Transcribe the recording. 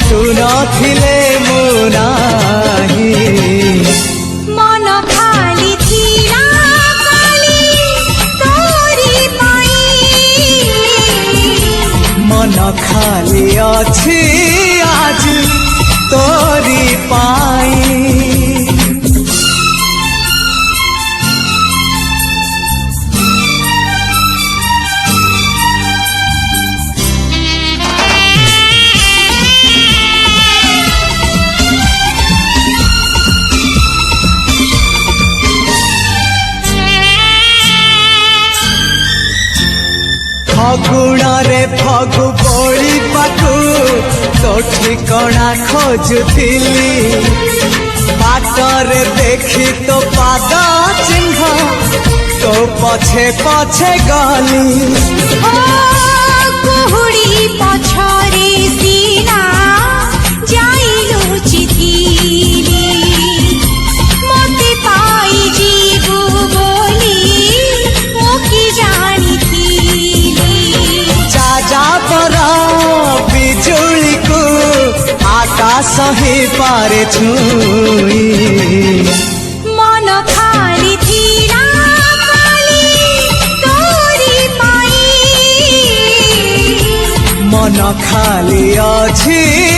तू नथिले मु नाही मन खाली थिला काली तोरी पाई मन खाली अछि आज तोरी पाई फगुण रे फगु बोली पाखु तो ठिकଣା खोजुथिली बाटरे देखी तो पाद चिन्ह तो पछे पछे गली ओ कुहुड़ी पछरे सीना जाइलु चिथिली मते पाई जीवु बोली मोकी जानी जा पर बिजुली को आकाश ही पारे छुई मन खाली थिला काली तोरी पाई मन खाली अछि